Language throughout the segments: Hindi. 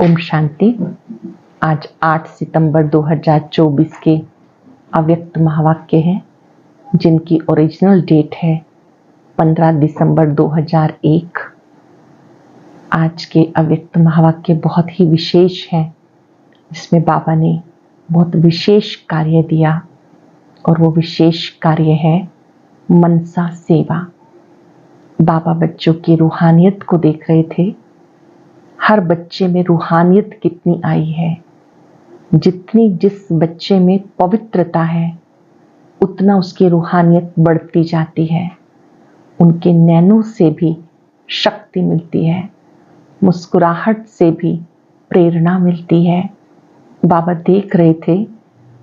ओम शांति। आज 8 सितंबर 2024 के अव्यक्त महावाक्य हैं, जिनकी ओरिजिनल डेट है 15 दिसंबर 2001। आज के अव्यक्त महावाक्य बहुत ही विशेष हैं, जिसमें बाबा ने बहुत विशेष कार्य दिया, और वो विशेष कार्य है मनसा सेवा। बाबा बच्चों की रूहानियत को देख रहे थे। हर बच्चे में रूहानियत कितनी आई है। जितनी जिस बच्चे में पवित्रता है, उतना उसकी रूहानियत बढ़ती जाती है। उनके नैनों से भी शक्ति मिलती है, मुस्कुराहट से भी प्रेरणा मिलती है। बाबा देख रहे थे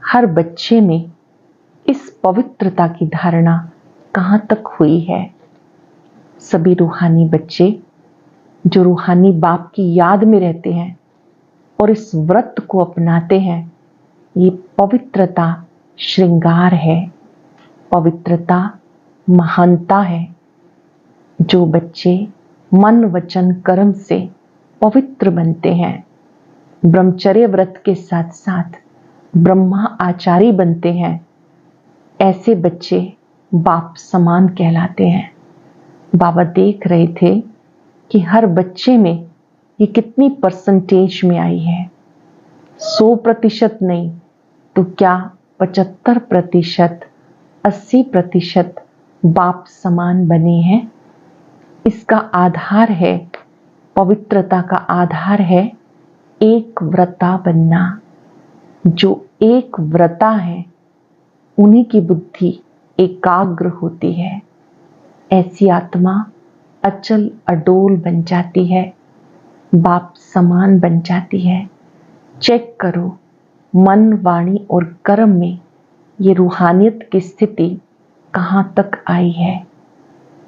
हर बच्चे में इस पवित्रता की धारणा कहाँ तक हुई है। सभी रूहानी बच्चे जो रूहानी बाप की याद में रहते हैं और इस व्रत को अपनाते हैं, ये पवित्रता श्रृंगार है, पवित्रता महानता है। जो बच्चे मन वचन कर्म से पवित्र बनते हैं, ब्रह्मचर्य व्रत के साथ साथ ब्रह्मा आचारी बनते हैं, ऐसे बच्चे बाप समान कहलाते हैं। बाबा देख रहे थे कि हर बच्चे में ये कितनी परसेंटेज में आई है। 100% नहीं तो क्या 75%, 80% बाप समान बने हैं। इसका आधार है, पवित्रता का आधार है एक व्रता बनना। जो एक व्रता है, उन्हीं की बुद्धि एकाग्र होती है। ऐसी आत्मा अचल अडोल बन जाती है, बाप समान बन जाती है। चेक करो मन, वाणी और कर्म में ये रूहानियत की स्थिति कहाँ तक आई है।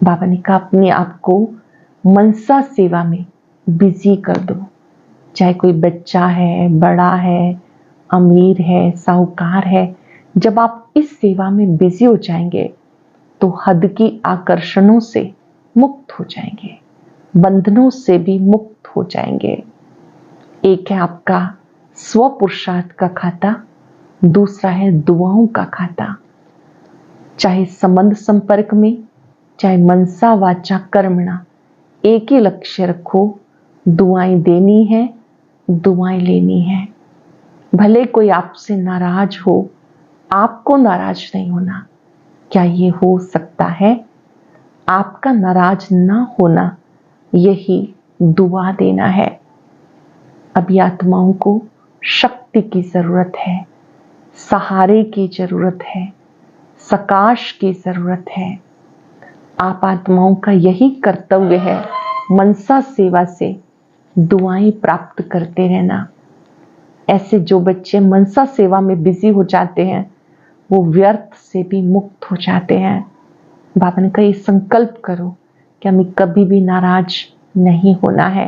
बाबा ने कहा अपने आप को मनसा सेवा में बिजी कर दो। चाहे कोई बच्चा है, बड़ा है, अमीर है, साहूकार है, जब आप इस सेवा में बिजी हो जाएंगे तो हद की आकर्षणों से मुक्त हो जाएंगे, बंधनों से भी मुक्त हो जाएंगे। एक है आपका स्व पुरुषार्थ का खाता, दूसरा है दुआओं का खाता। चाहे संबंध संपर्क में, चाहे मनसा वाचा कर्मणा, एक ही लक्ष्य रखो, दुआएं देनी है, दुआएं लेनी है। भले कोई आपसे नाराज हो, आपको नाराज नहीं होना। क्या ये हो सकता है? आपका नाराज ना होना, यही दुआ देना है। अभी आत्माओं को शक्ति की जरूरत है, सहारे की जरूरत है, सकाश की जरूरत है। आप आत्माओं का यही कर्तव्य है, मनसा सेवा से दुआएं प्राप्त करते रहना। ऐसे जो बच्चे मनसा सेवा में बिजी हो जाते हैं, वो व्यर्थ से भी मुक्त हो जाते हैं। बाबा ने कहा ये संकल्प करो कि हमें कभी भी नाराज नहीं होना है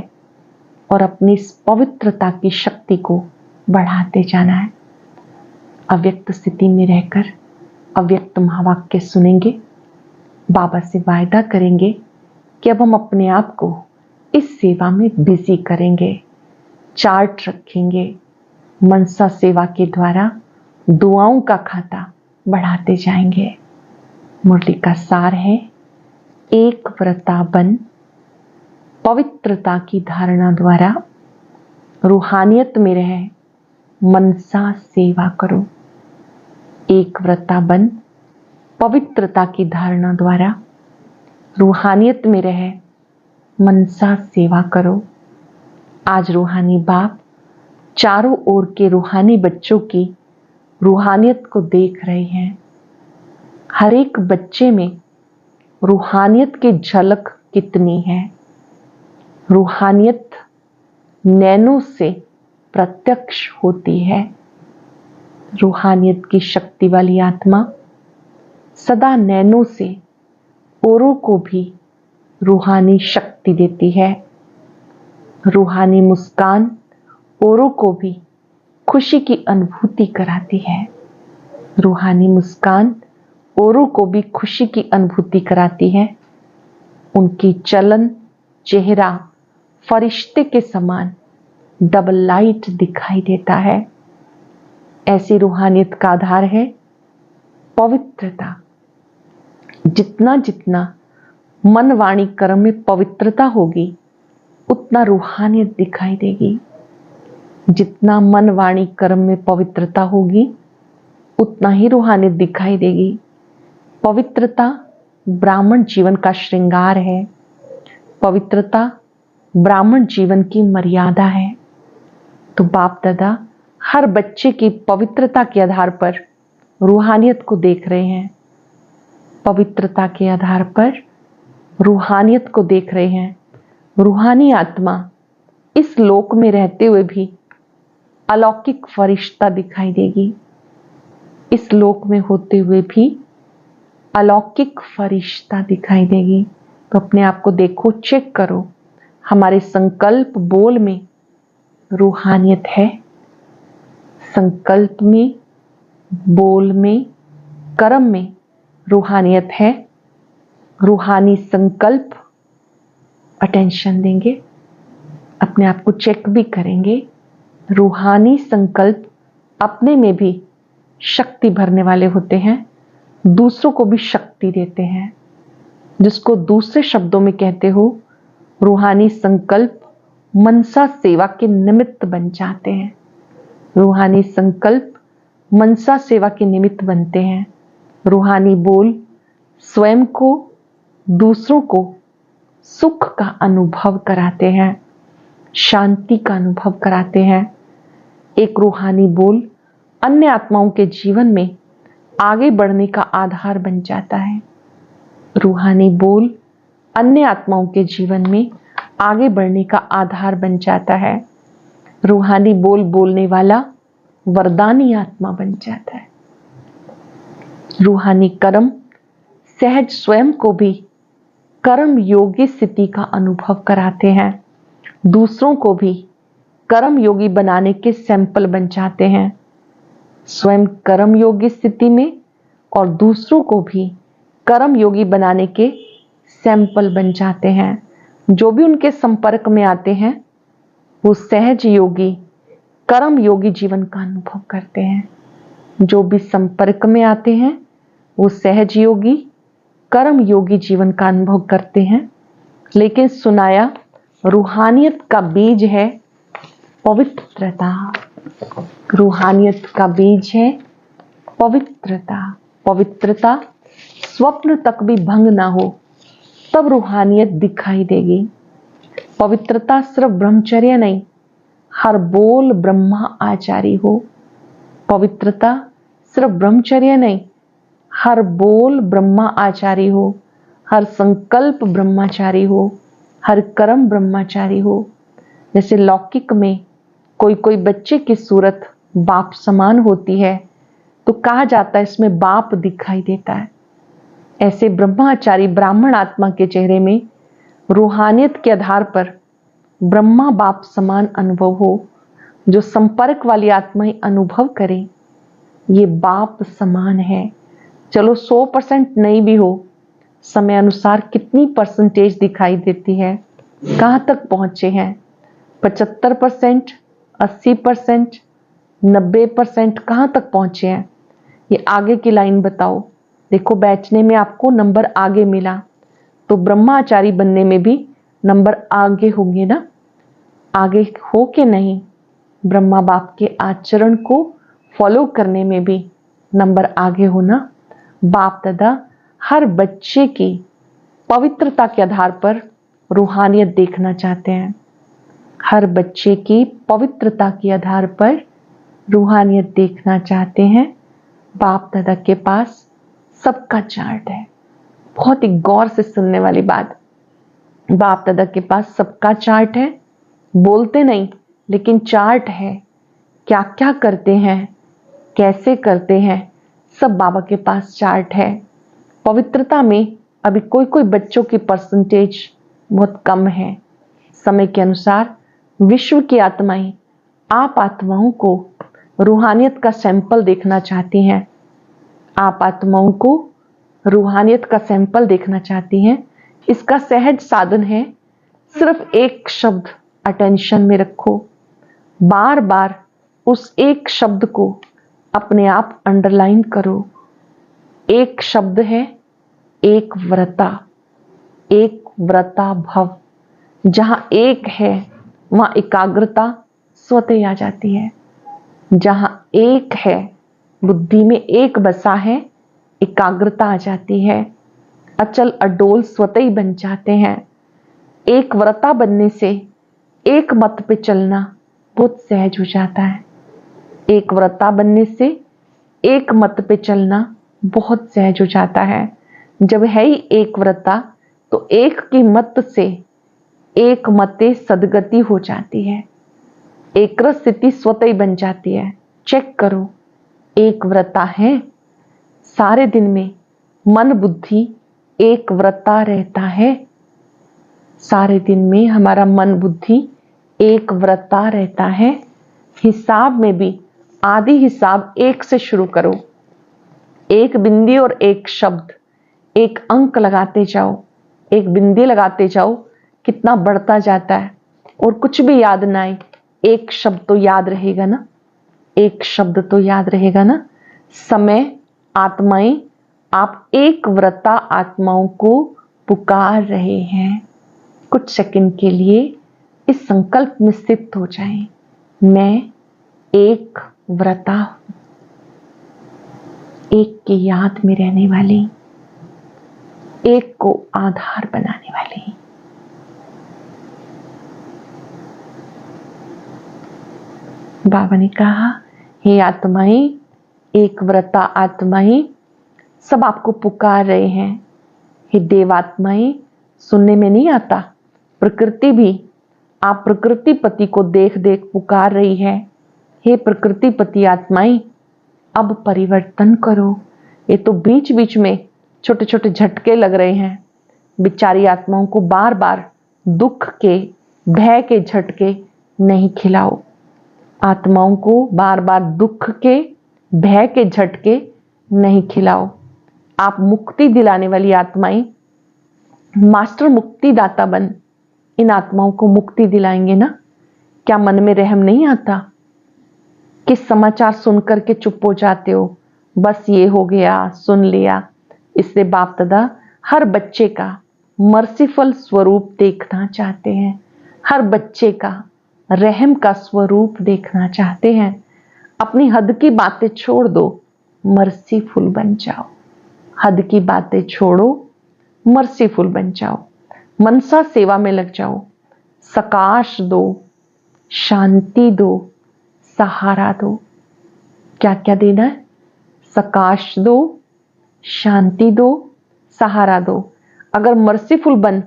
और अपनी इस पवित्रता की शक्ति को बढ़ाते जाना है। अव्यक्त स्थिति में रहकर अव्यक्त महावाक्य सुनेंगे, बाबा से वायदा करेंगे कि अब हम अपने आप को इस सेवा में बिजी करेंगे। चार्ट रखेंगे, मनसा सेवा के द्वारा दुआओं का खाता बढ़ाते जाएंगे। मुरली का सार है, एक व्रता बन, पवित्रता की धारणा द्वारा रूहानियत में रहे, मनसा सेवा करो। एक व्रता बन, पवित्रता की धारणा द्वारा रूहानियत में रहे, मनसा सेवा करो। आज रूहानी बाप चारों ओर के रूहानी बच्चों की रूहानियत को देख रहे हैं। हर एक बच्चे में रूहानियत की झलक कितनी है। रूहानियत नैनों से प्रत्यक्ष होती है। रूहानियत की शक्ति वाली आत्मा सदा नैनों से औरों को भी रूहानी शक्ति देती है। रूहानी मुस्कान औरों को भी खुशी की अनुभूति कराती है। रूहानी मुस्कान औरों को भी खुशी की अनुभूति कराती है। उनकी चलन, चेहरा फरिश्ते के समान डबल लाइट दिखाई देता है। ऐसी रूहानियत का आधार है पवित्रता। जितना जितना मन वाणी कर्म में पवित्रता होगी उतना रूहानियत दिखाई देगी। जितना मन वाणी कर्म में पवित्रता होगी उतना ही रूहानियत दिखाई देगी। पवित्रता ब्राह्मण जीवन का श्रृंगार है। पवित्रता ब्राह्मण जीवन की मर्यादा है। तो बाप दादा हर बच्चे की पवित्रता के आधार पर रूहानियत को देख रहे हैं। पवित्रता के आधार पर रूहानियत को देख रहे हैं। रूहानी आत्मा इस लोक में रहते हुए भी अलौकिक फरिश्ता दिखाई देगी। इस लोक में होते हुए भी अलौकिक फरिश्ता दिखाई देगी। तो अपने आप को देखो, चेक करो, हमारे संकल्प बोल में रूहानियत है। संकल्प में, बोल में, कर्म में रूहानियत है। रूहानी संकल्प अटेंशन देंगे, अपने आप को चेक भी करेंगे। रूहानी संकल्प अपने में भी शक्ति भरने वाले होते हैं, दूसरों को भी शक्ति देते हैं। जिसको दूसरे शब्दों में कहते हो, रूहानी संकल्प मनसा सेवा के निमित्त बन जाते हैं। रूहानी संकल्प मनसा सेवा के निमित्त बनते हैं। रूहानी बोल स्वयं को, दूसरों को सुख का अनुभव कराते हैं, शांति का अनुभव कराते हैं। एक रूहानी बोल अन्य आत्माओं के जीवन में आगे बढ़ने का आधार बन जाता है। रूहानी बोल अन्य आत्माओं के जीवन में आगे बढ़ने का आधार बन जाता है। रूहानी बोल बोलने वाला वरदानी आत्मा बन जाता है। रूहानी कर्म सहज स्वयं को भी कर्म योगी स्थिति का अनुभव कराते हैं। दूसरों को भी कर्म योगी बनाने के सैंपल बन जाते हैं। स्वयं कर्म योगी स्थिति में और दूसरों को भी कर्म योगी बनाने के सैंपल बन जाते हैं। जो भी उनके संपर्क में आते हैं वो सहज योगी, कर्म योगी जीवन का अनुभव करते हैं। जो भी संपर्क में आते हैं वो सहज योगी, कर्म योगी जीवन का अनुभव करते हैं। लेकिन सुनाया रूहानियत का बीज है पवित्रता। रूहानियत का बीज है पवित्रता। पवित्रता स्वप्न तक भी भंग ना हो तब रूहानियत दिखाई देगी। पवित्रता सिर्फ ब्रह्मचर्य नहीं, हर बोल ब्रह्मा आचारी हो। पवित्रता सिर्फ ब्रह्मचर्य नहीं, हर बोल ब्रह्मा आचारी हो, हर संकल्प ब्रह्माचारी हो, हर कर्म ब्रह्माचारी हो। जैसे लौकिक में कोई कोई बच्चे की सूरत बाप समान होती है तो कहा जाता है इसमें बाप दिखाई देता है। ऐसे ब्रह्माचारी ब्राह्मण आत्मा के चेहरे में रूहानियत के आधार पर ब्रह्मा बाप समान अनुभव हो। जो संपर्क वाली आत्माएं अनुभव करें ये बाप समान है। चलो 100% नहीं भी हो, समय अनुसार कितनी परसेंटेज दिखाई देती है, कहां तक पहुंचे हैं? 75%, 80%, 90% कहां तक पहुंचे हैं? ये आगे की लाइन बताओ। देखो बैचने में आपको नंबर आगे मिला तो ब्रह्माचारी बनने में भी नंबर आगे होंगे ना। आगे हो के नहीं, ब्रह्मा बाप के आचरण को फॉलो करने में भी नंबर आगे होना। बाप दादा हर बच्चे की पवित्रता के आधार पर रूहानियत देखना चाहते हैं। हर बच्चे की पवित्रता के आधार पर रूहानियत देखना चाहते हैं। बाप दादा के पास सबका चार्ट है। बहुत ही गौर से सुनने वाली बात, बाप दादा के पास सबका चार्ट है। बोलते नहीं लेकिन चार्ट है। क्या क्या करते हैं, कैसे करते हैं, सब बाबा के पास चार्ट है। पवित्रता में अभी कोई कोई बच्चों की परसेंटेज बहुत कम है। समय के अनुसार विश्व की आत्माएं आप आत्माओं को रूहानियत का सैंपल देखना चाहती हैं। आप आत्माओं को रूहानियत का सैंपल देखना चाहती हैं। इसका सहज साधन है, सिर्फ एक शब्द अटेंशन में रखो, बार बार उस एक शब्द को अपने आप अंडरलाइन करो। एक शब्द है एक व्रता, एक व्रता भव। जहां एक है वहां एकाग्रता स्वतः आ जाती है। जहां एक है, बुद्धि में एक बसा है, एकाग्रता आ जाती है। अचल अडोल स्वतः ही बन जाते हैं। एक व्रता बनने से एक मत पे चलना बहुत सहज हो जाता है। एक व्रता बनने से एक मत पे चलना बहुत सहज हो जाता है। जब है ही एक व्रता तो एक की मत से एक मते सदगति हो जाती है। एक स्थिति स्वतः ही बन जाती है। चेक करो, एक व्रता है, सारे दिन में मन बुद्धि एक व्रता रहता है। सारे दिन में हमारा मन बुद्धि एक व्रता रहता है। हिसाब में भी आदि हिसाब एक से शुरू करो। एक बिंदी और एक शब्द, एक अंक लगाते जाओ, एक बिंदी लगाते जाओ, कितना बढ़ता जाता है। और कुछ भी याद ना आए, एक शब्द तो याद रहेगा ना, एक शब्द तो याद रहेगा ना। समय, आत्माएं, आप एक व्रता आत्माओं को पुकार रहे हैं। कुछ सेकंड के लिए इस संकल्प में स्थित हो जाएं, मैं एक व्रता हूं, एक की याद में रहने वाली, एक को आधार बनाने वाली। बाबा ने कहा, हे आत्माएं, एक व्रता आत्माएं, सब आपको पुकार रहे हैं। हे देवात्माएं, सुनने में नहीं आता, प्रकृति भी आप प्रकृति पति को देख देख पुकार रही है। हे प्रकृति पति आत्माएं, अब परिवर्तन करो। ये तो बीच बीच में छोटे छोटे झटके लग रहे हैं। बिचारी आत्माओं को बार बार दुख के, भय के झटके नहीं खिलाओ। आत्माओं को बार बार दुख के, भय के झटके नहीं खिलाओ। आप मुक्ति दिलाने वाली आत्माएं, मास्टर मुक्तिदाता बन इन आत्माओं को मुक्ति दिलाएंगे ना। क्या मन में रहम नहीं आता? किस समाचार सुनकर के चुप हो जाते हो? बस ये हो गया, सुन लिया। इसलिए बाप दादा हर बच्चे का मर्सीफुल स्वरूप देखना चाहते हैं। हर बच्चे का रहम का स्वरूप देखना चाहते हैं। अपनी हद की बातें छोड़ दो, मर्सीफुल बन जाओ। हद की बातें छोड़ो, मर्सीफुल बन जाओ। मनसा सेवा में लग जाओ। सकाश दो, शांति दो, सहारा दो। क्या क्या देना है? सकाश दो, शांति दो, सहारा दो। अगर मर्सीफुल बन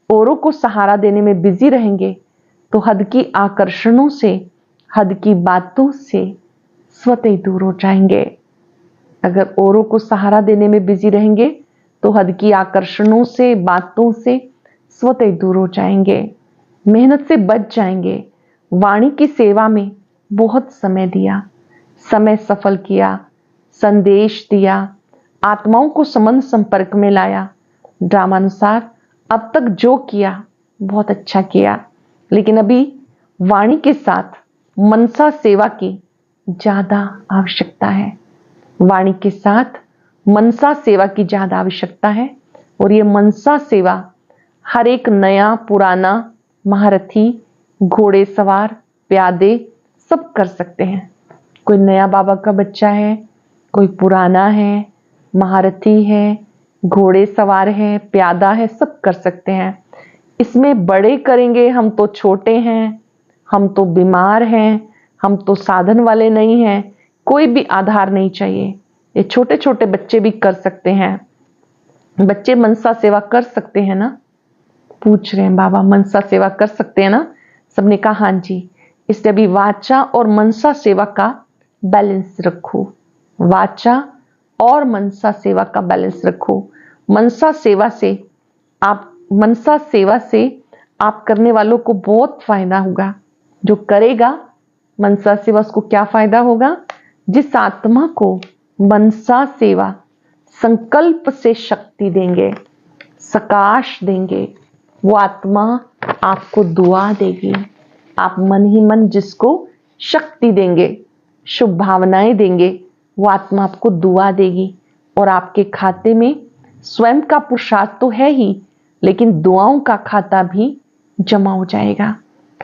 औरों को सहारा देने में बिजी रहेंगे तो हद की आकर्षणों से, हद की बातों से स्वतः दूर हो जाएंगे। अगर औरों को सहारा देने में बिजी रहेंगे तो हद की आकर्षणों से, बातों से स्वतः दूर हो जाएंगे, मेहनत से बच जाएंगे। वाणी की सेवा में बहुत समय दिया, समय सफल किया, संदेश दिया, आत्माओं को संबंध संपर्क में लाया। ड्रामानुसार अब तक जो किया बहुत अच्छा किया, लेकिन अभी वाणी के साथ मनसा सेवा की ज्यादा आवश्यकता है। वाणी के साथ मनसा सेवा की ज्यादा आवश्यकता है। और ये मनसा सेवा हर एक नया पुराना महारथी, घोड़े सवार, प्यादे सब कर सकते हैं। कोई नया बाबा का बच्चा है, कोई पुराना है, महारथी है, घोड़े सवार है, प्यादा है, सब कर सकते हैं। इसमें बड़े करेंगे, हम तो छोटे हैं, हम तो बीमार हैं, हम तो साधन वाले नहीं हैं, कोई भी आधार नहीं चाहिए। ये छोटे छोटे बच्चे भी कर सकते हैं। बच्चे मनसा सेवा कर सकते हैं ना? पूछ रहे हैं बाबा, मनसा सेवा कर सकते हैं ना? सबने कहा हाँ जी। इसलिए अभी वाचा और मनसा सेवा का बैलेंस रखो। वाचा और मनसा सेवा का बैलेंस रखो। मनसा सेवा से आप करने वालों को बहुत फायदा होगा। जो करेगा मनसा सेवा, उसको क्या फायदा होगा? जिस आत्मा को मनसा सेवा संकल्प से शक्ति देंगे, सकाश देंगे, वो आत्मा आपको दुआ देगी। आप मन ही मन जिसको शक्ति देंगे, शुभ भावनाएं देंगे। वो आत्मा आपको दुआ देगी और आपके खाते में स्वयं का पुरुषार्थ तो है ही, लेकिन दुआओं का खाता भी जमा हो जाएगा।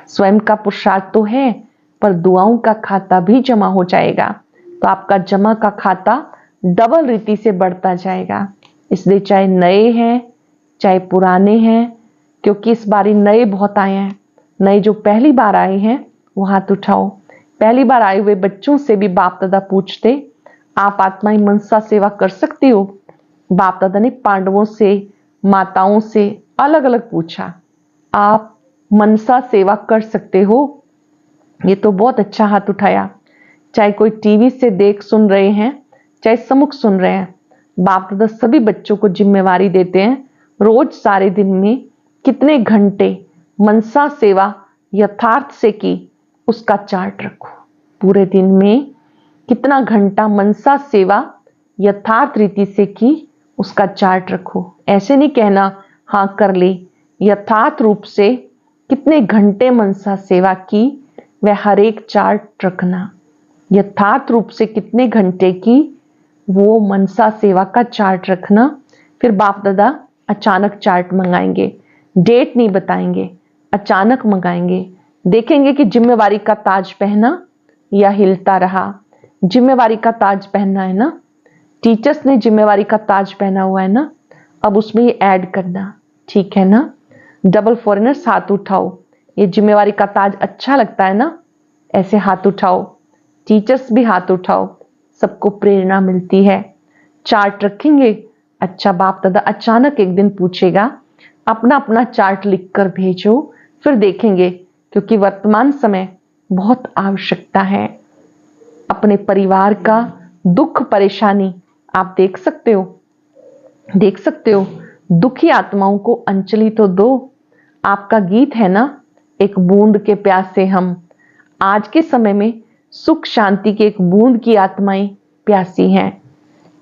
स्वयं का पुरुषार्थ तो है, पर दुआओं का खाता भी जमा हो जाएगा। तो आपका जमा का खाता डबल रीति से बढ़ता जाएगा। इसलिए चाहे नए हैं चाहे पुराने हैं, क्योंकि इस बारी नए बहुत आए हैं, नए जो पहली बार आए हैं वो हाथ उठाओ। पहली बार आए हुए बच्चों से भी बाप दादा पूछते, आप आत्माएं मनसा सेवा कर सकती हो? बाप दादा ने पांडवों से, माताओं से अलग अलग पूछा, आप मनसा सेवा कर सकते हो? ये तो बहुत अच्छा हाथ उठाया। चाहे कोई टीवी से देख सुन रहे हैं, चाहे सम्मुख सुन रहे हैं, बाप दादा सभी बच्चों को जिम्मेवारी देते हैं, रोज सारे दिन में कितने घंटे मनसा सेवा यथार्थ से की उसका चार्ट रखो। पूरे दिन में कितना घंटा मनसा सेवा यथार्थ रीति से की उसका चार्ट रखो। ऐसे नहीं कहना हाँ कर ली, यथार्थ रूप से कितने घंटे मनसा सेवा की वह हर एक चार्ट रखना। यथार्थ रूप से कितने घंटे की वो मनसा सेवा का चार्ट रखना। फिर बाप दादा अचानक चार्ट मंगाएंगे, डेट नहीं बताएंगे, अचानक मंगाएंगे। देखेंगे कि जिम्मेवारी का ताज पहना या हिलता रहा। जिम्मेवारी का ताज पहनना है ना, टीचर्स ने जिम्मेवारी का ताज पहना हुआ है ना, अब उसमें ये ऐड करना, ठीक है ना। डबल फॉरेनर्स हाथ उठाओ, ये जिम्मेवारी का ताज अच्छा लगता है ना, ऐसे हाथ उठाओ। टीचर्स भी हाथ उठाओ, सबको प्रेरणा मिलती है। चार्ट रखेंगे। अच्छा बाप दादा अचानक एक दिन पूछेगा, अपना अपना चार्ट लिखकर भेजो, फिर देखेंगे, क्योंकि वर्तमान समय बहुत आवश्यकता है। अपने परिवार का दुख परेशानी आप देख सकते हो। दुखी आत्माओं को अंजलि तो दो। आपका गीत है ना, एक बूंद के प्यासे हम। आज के समय में सुख शांति के एक बूंद की आत्माएं प्यासी हैं।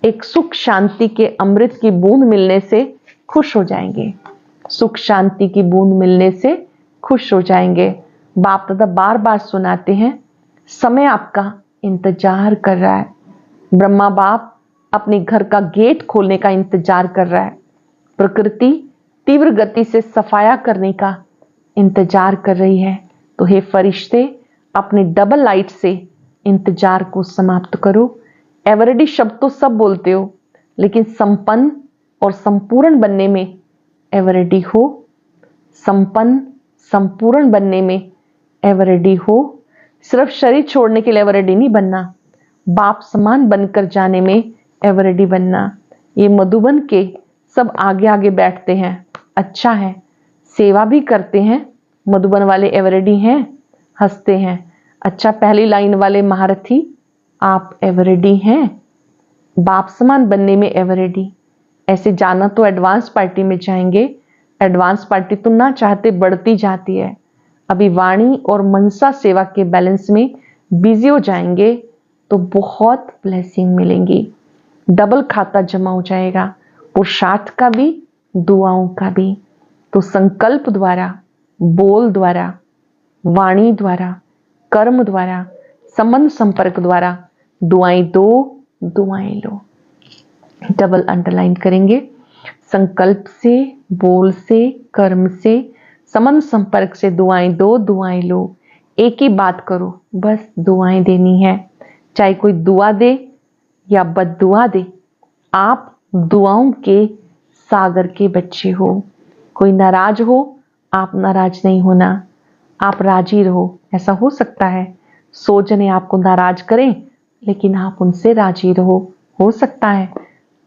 एक सुख शांति के अमृत की बूंद मिलने से खुश हो जाएंगे। सुख शांति की बूंद मिलने से खुश हो जाएंगे। बाप दादा बार बार सुनाते हैं, समय आपका इंतजार कर रहा है। ब्रह्मा बाप अपने घर का गेट खोलने का इंतजार कर रहा है। प्रकृति तीव्र गति से सफाया करने का इंतजार कर रही है। तो हे फरिश्ते, अपने डबल लाइट से इंतजार को समाप्त करो। एवरेडी शब्द तो सब बोलते हो, लेकिन संपन्न और संपूर्ण बनने में एवरेडी हो। संपन्न संपूर्ण बनने में एवरेडी हो। सिर्फ शरीर छोड़ने के लिए एवरेडी नहीं बनना, बाप समान बनकर जाने में एवरेडी बनना। ये मधुबन के सब आगे आगे बैठते हैं, अच्छा है, सेवा भी करते हैं। मधुबन वाले एवरेडी हैं, हंसते हैं। अच्छा पहली लाइन वाले महारथी, आप एवरेडी हैं, बाप समान बनने में एवरेडी। ऐसे जाना तो एडवांस पार्टी में जाएंगे। एडवांस पार्टी तो ना चाहते बढ़ती जाती है। अभी वाणी और मनसा सेवा के बैलेंस में बिजी हो जाएंगे तो बहुत ब्लेसिंग मिलेंगी। डबल खाता जमा हो जाएगा, पुरुषार्थ का भी दुआओं का भी। तो संकल्प द्वारा, बोल द्वारा, वाणी द्वारा, कर्म द्वारा, संबंध संपर्क द्वारा दुआएं दो, दुआएं लो। डबल अंडरलाइन करेंगे। संकल्प से, बोल से, कर्म से, संबंध संपर्क से दुआएं दो, दुआएं लो। एक ही बात करो, बस दुआएं देनी है। चाहे कोई दुआ दे या बद्दुआ दे, आप दुआओं के सागर के बच्चे हो। कोई नाराज हो, आप नाराज नहीं होना, आप राजी रहो। ऐसा हो सकता है 100 जने आपको नाराज करें, लेकिन आप उनसे राजी रहो। हो सकता है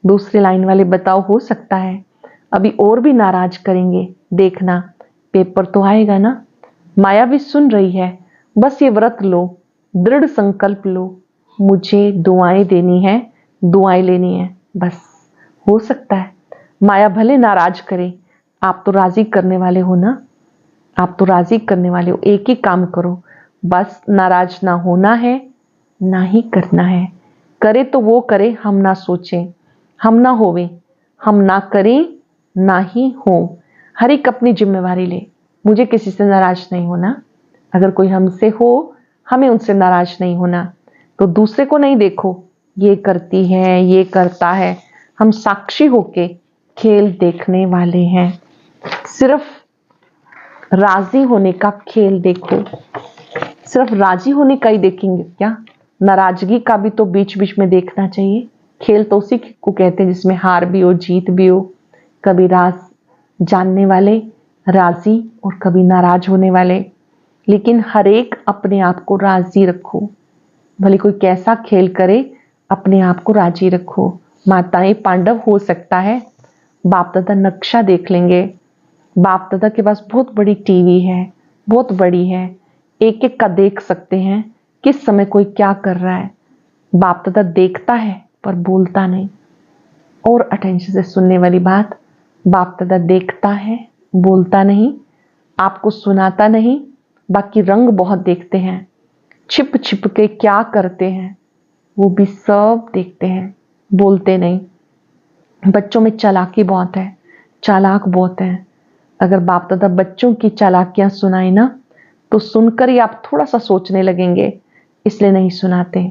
दूसरी लाइन वाले बताओ, हो सकता है अभी और भी नाराज करेंगे, देखना पेपर तो आएगा ना। माया भी सुन रही है, बस ये व्रत लो, दृढ़ संकल्प लो, मुझे दुआएं देनी है, दुआएं लेनी है, बस। हो सकता है माया भले नाराज करे, आप तो राजी करने वाले हो ना, आप तो राजी करने वाले हो। एक ही काम करो, बस नाराज ना होना है, ना ही करना है। करे तो वो करे, हम ना सोचें, हम ना होवे, हम ना करें ना ही हो। हर एक अपनी जिम्मेवारी ले। मुझे किसी से नाराज नहीं होना। अगर कोई हमसे हो, हमें उनसे नाराज नहीं होना। तो दूसरे को नहीं देखो, ये करती है, ये करता है, हम साक्षी होके खेल देखने वाले हैं। सिर्फ राजी होने का खेल देखो, सिर्फ राजी होने का ही देखेंगे क्या? नाराजगी का भी तो बीच बीच में देखना चाहिए। खेल तो उसी को कहते हैं जिसमें हार भी हो, जीत भी हो। कभी राज जानने वाले राजी और कभी नाराज होने वाले। लेकिन हर एक अपने आप को राजी रखो, भले कोई कैसा खेल करे, अपने आप को राजी रखो। माताएं पांडव हो सकता है, बाप दादा नक्शा देख लेंगे। बाप दादा के पास बहुत बड़ी टीवी है, बहुत बड़ी है, एक एक का देख सकते हैं किस समय कोई क्या कर रहा है। बाप दादा देखता है पर बोलता नहीं। और अटेंशन से सुनने वाली बात, बाप दादा देखता है, बोलता नहीं, आपको सुनाता नहीं, बाकी रंग बहुत देखते हैं। छिप छिप के क्या करते हैं वो भी सब देखते हैं, बोलते नहीं। बच्चों में चालाकी बहुत है, चालाक बहुत है। अगर बाप दादा बच्चों की चालाकियां सुनाए ना, तो सुनकर ही आप थोड़ा सा सोचने लगेंगे, इसलिए नहीं सुनाते।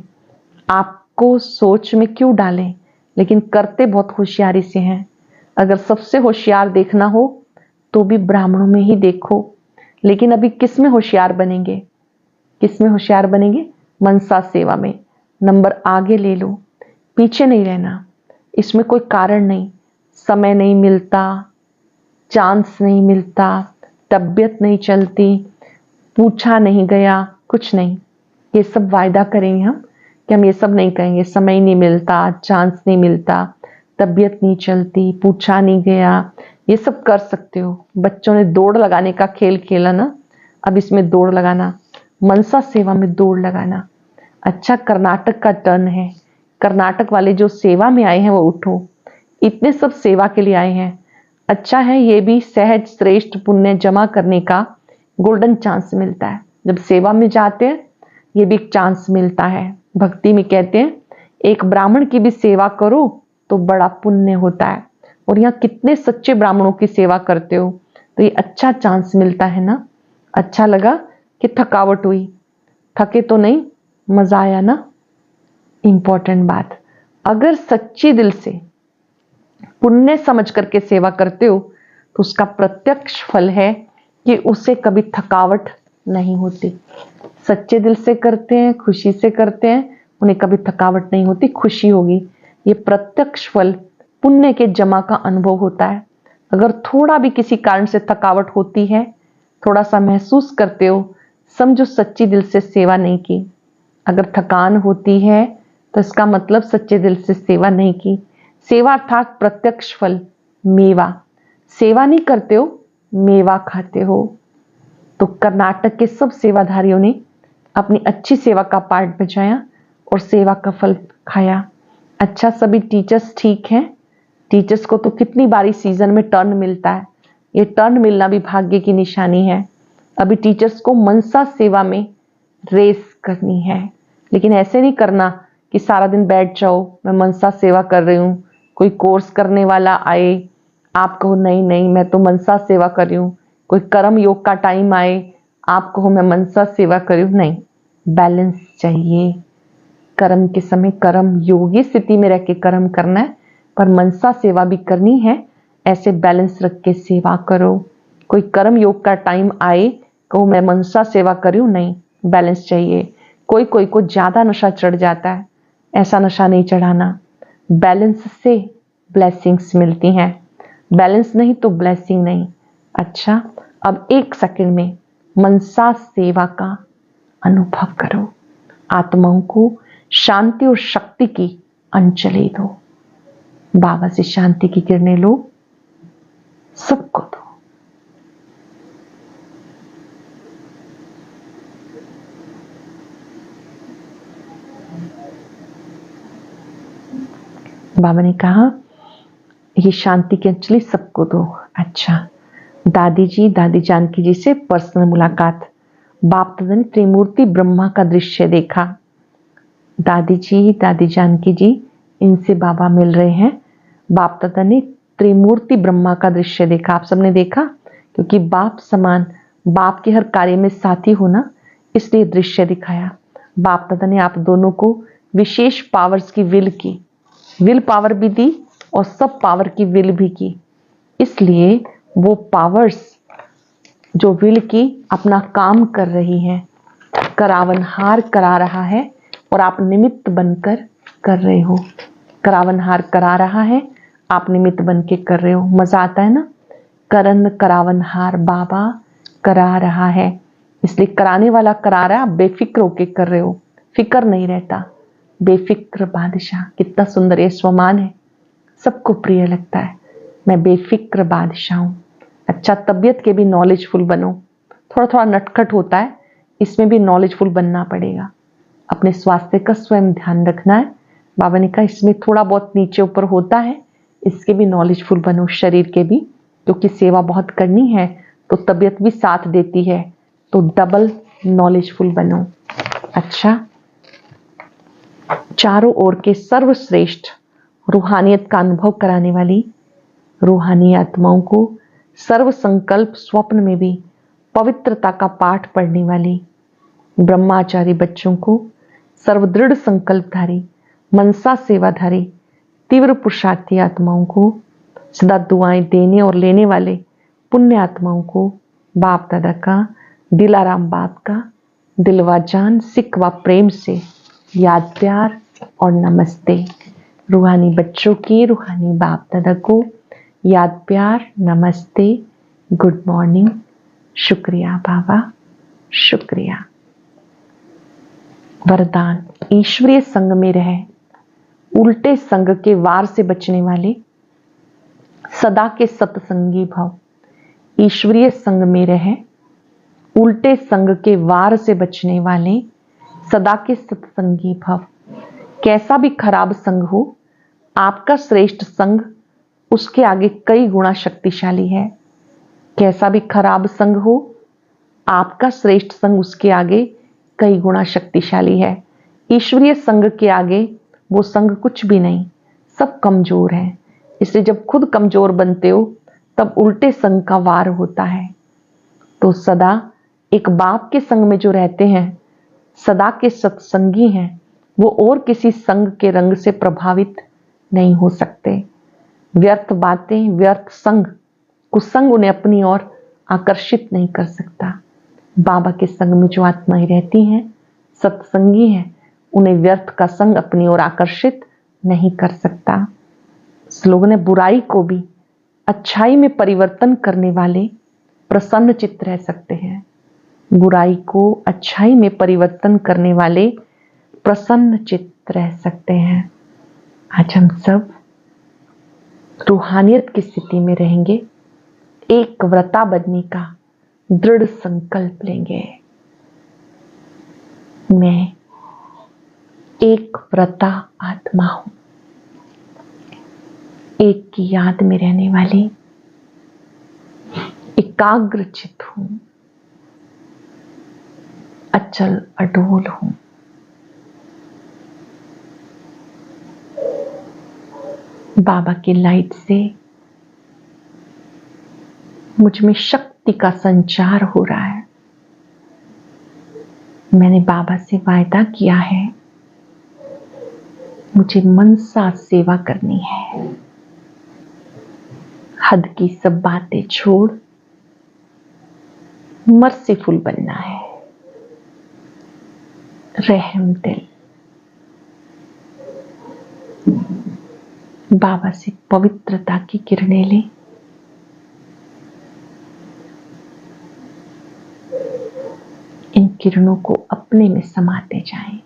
आपको सोच में क्यों डालें, लेकिन करते बहुत होशियारी से हैं। अगर सबसे होशियार देखना हो तो भी ब्राह्मणों में ही देखो। लेकिन अभी किस में होशियार बनेंगे? किस में होशियार बनेंगे? मनसा सेवा में। नंबर आगे ले लो, पीछे नहीं रहना। इसमें कोई कारण नहीं, समय नहीं मिलता, चांस नहीं मिलता, तबीयत नहीं चलती, पूछा नहीं गया, कुछ नहीं। ये सब वायदा करेंगे हम कि हम ये सब नहीं करेंगे। समय नहीं मिलता, चांस नहीं मिलता, तबीयत नहीं चलती, पूछा नहीं गया, ये सब कर सकते हो। बच्चों ने दौड़ लगाने का खेल खेला ना, अब इसमें दौड़ लगाना, मनसा सेवा में दौड़ लगाना। अच्छा, कर्नाटक का टर्न है। कर्नाटक वाले जो सेवा में आए हैं वो उठो, इतने सब सेवा के लिए आए हैं। अच्छा है, ये भी सहज श्रेष्ठ पुण्य जमा करने का गोल्डन चांस मिलता है। जब सेवा में जाते हैं ये भी एक चांस मिलता है। भक्ति में कहते हैं एक ब्राह्मण की भी सेवा करो तो बड़ा पुण्य होता है। और यहाँ कितने सच्चे ब्राह्मणों की सेवा करते हो, तो ये अच्छा चांस मिलता है ना। अच्छा लगा कि थकावट हुई, थके तो नहीं, मजा आया ना। इंपॉर्टेंट बात, अगर सच्चे दिल से पुण्य समझ करके सेवा करते हो तो उसका प्रत्यक्ष फल है कि उसे कभी थकावट नहीं होती। सच्चे दिल से करते हैं, खुशी से करते हैं, उन्हें कभी थकावट नहीं होती, खुशी होगी। ये प्रत्यक्ष फल पुण्य के जमा का अनुभव होता है। अगर थोड़ा भी किसी कारण से थकावट होती है, थोड़ा सा महसूस करते हो, समझो सच्ची दिल से सेवा नहीं की। अगर थकान होती है तो इसका मतलब सच्चे दिल से सेवा नहीं की। सेवा अर्थात प्रत्यक्ष फल, मेवा। सेवा नहीं करते हो, मेवा खाते हो। तो कर्नाटक के सब सेवाधारियों ने अपनी अच्छी सेवा का पार्ट बजाया और सेवा का फल खाया। अच्छा, सभी टीचर्स ठीक हैं? टीचर्स को तो कितनी बारी सीजन में टर्न मिलता है। ये टर्न मिलना भी भाग्य की निशानी है। अभी टीचर्स को मनसा सेवा में रेस करनी है। लेकिन ऐसे नहीं करना कि सारा दिन बैठ जाओ, मैं मनसा सेवा कर रही हूँ, कोई कोर्स करने वाला आए, आप कहो नहीं नहीं मैं तो मनसा सेवा कर रही हूँ। कोई कर्म योग का टाइम आए, आप कहो मैं मनसा सेवा कर रही हूँ। नहीं, बैलेंस चाहिए। कर्म के समय कर्म योगी स्थिति में रह के कर्म करना है, पर मनसा सेवा भी करनी है। ऐसे बैलेंस रख के सेवा करो। कोई कर्म योग का टाइम आए, कहो मैं मनसा सेवा कर रही हूँ, नहीं, बैलेंस चाहिए। कोई कोई को ज्यादा नशा चढ़ जाता है, ऐसा नशा नहीं चढ़ाना। बैलेंस से ब्लेसिंग्स मिलती हैं, बैलेंस नहीं तो ब्लेसिंग नहीं। अच्छा, अब 1 सेकंड में मनसा सेवा का अनुभव करो। आत्माओं को शांति और शक्ति की अंजलि दो। बाबा से शांति की किरणें लो, सबको दो। बाबा ने कहा ये शांति की अंजलि सबको दो। अच्छा, दादी जी, दादी जानकी जी से पर्सनल मुलाकात। बाप दादा ने त्रिमूर्ति ब्रह्मा का दृश्य देखा। दादी जी, दादी जानकी जी, इनसे बाबा मिल रहे हैं। बाप दादा ने त्रिमूर्ति ब्रह्मा का दृश्य देखा। आप सबने देखा, क्योंकि बाप समान, बाप के हर कार्य में साथी होना, इसलिए दृश्य दिखाया। बाप दादा ने आप दोनों को विशेष पावर्स की विल पावर भी दी और सब पावर की विल भी की। इसलिए वो पावर्स जो विल की अपना काम कर रही है, करावनहार करा रहा है और आप निमित्त बनकर कर रहे हो। करावनहार करा रहा है, आप निमित्त बन के कर रहे हो। मजा आता है ना। करन करावनहार बाबा करा रहा है, इसलिए कराने वाला करा रहा है, आप बेफिक्र होके कर रहे हो, फिक्र नहीं रहता। बेफिक्र बादशाह, कितना सुंदर ये स्वमान है, सबको प्रिय लगता है। मैं बेफिक्र बादशाह हूं। अच्छा, तबीयत के भी नॉलेजफुल बनो। थोड़ा थोड़ा नटखट होता है, इसमें भी नॉलेजफुल बनना पड़ेगा। अपने स्वास्थ्य का स्वयं ध्यान रखना है। बाबा ने कहा इसमें थोड़ा बहुत नीचे ऊपर होता है, इसके भी नॉलेजफुल बनो, शरीर के भी, क्योंकि सेवा बहुत करनी है तो तबीयत भी साथ देती है, तो डबल नॉलेजफुल बनो। अच्छा, चारों ओर के सर्वश्रेष्ठ रूहानियत का अनुभव कराने वाली रूहानी आत्माओं को सर्व संकल्प स्वप्न में भी पवित्रता का पाठ पढ़ने वाली ब्रह्माचारी बच्चों को सर्वदृढ़ संकल्पधारी मनसा सेवाधारी तीव्र पुरुषार्थी आत्माओं को सदा दुआएं देने और लेने वाले पुण्य आत्माओं को बाप दादा का, दिलाराम बाप का दिलवा जान सिक व प्रेम से याद प्यार और नमस्ते। रूहानी बच्चों की रूहानी बाप दादा को याद प्यार, नमस्ते, गुड मॉर्निंग, शुक्रिया बाबा, शुक्रिया। वरदान, ईश्वरीय संग में रहे, उल्टे संग के वार से बचने वाले सदा के सत्संगी भव। ईश्वरीय संग में रहे, उल्टे संग के वार से बचने वाले सदा के सत्संगी भव। कैसा भी खराब संग हो, आपका श्रेष्ठ संग उसके आगे कई गुना शक्तिशाली है। कैसा भी खराब संग हो, आपका श्रेष्ठ संग उसके आगे कई गुना शक्तिशाली है। ईश्वरीय संग के आगे वो संग कुछ भी नहीं, सब कमजोर है। इसलिए जब खुद कमजोर बनते हो तब उल्टे संग का वार होता है। तो सदा एक बाप के संग में जो रहते हैं, सदा के सत्संगी हैं, वो और किसी संग के रंग से प्रभावित नहीं हो सकते। व्यर्थ बातें, व्यर्थ संग, कुसंग उन्हें अपनी ओर आकर्षित नहीं कर सकता। बाबा के संग में जो आत्माएं रहती हैं, सत्संगी हैं, उन्हें व्यर्थ का संग अपनी ओर आकर्षित नहीं कर सकता। लोगों ने बुराई को भी अच्छाई में परिवर्तन करने वाले प्रसन्न चित्त रह सकते हैं। बुराई को अच्छाई में परिवर्तन करने वाले प्रसन्न चित्त रह सकते हैं। आज हम सब रूहानियत की स्थिति में रहेंगे, एक व्रता बनने का दृढ़ संकल्प लेंगे। मैं एक व्रता आत्मा हूं, एक की याद में रहने वाली एकाग्र चित्त हूं, अचल अडोल हूं। बाबा की लाइट से मुझ में शक्ति का संचार हो रहा है। मैंने बाबा से वायदा किया है, मुझे मनसा सेवा करनी है। हद की सब बातें छोड़ मर्सीफुल बनना है। रहम दिल। बाबा से पवित्रता की किरणें ले। इन किरणों को अपने में समाते जाएं।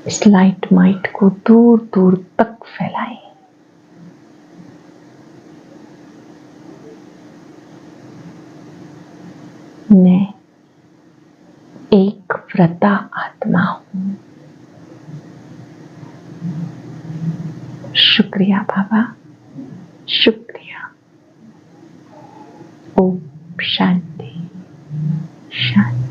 इस लाइट माइट को दूर दूर तक फैलाएं। मैं एक व्रता आत्मा हूं। शुक्रिया बाबा, शुक्रिया। ओम शांति शांति।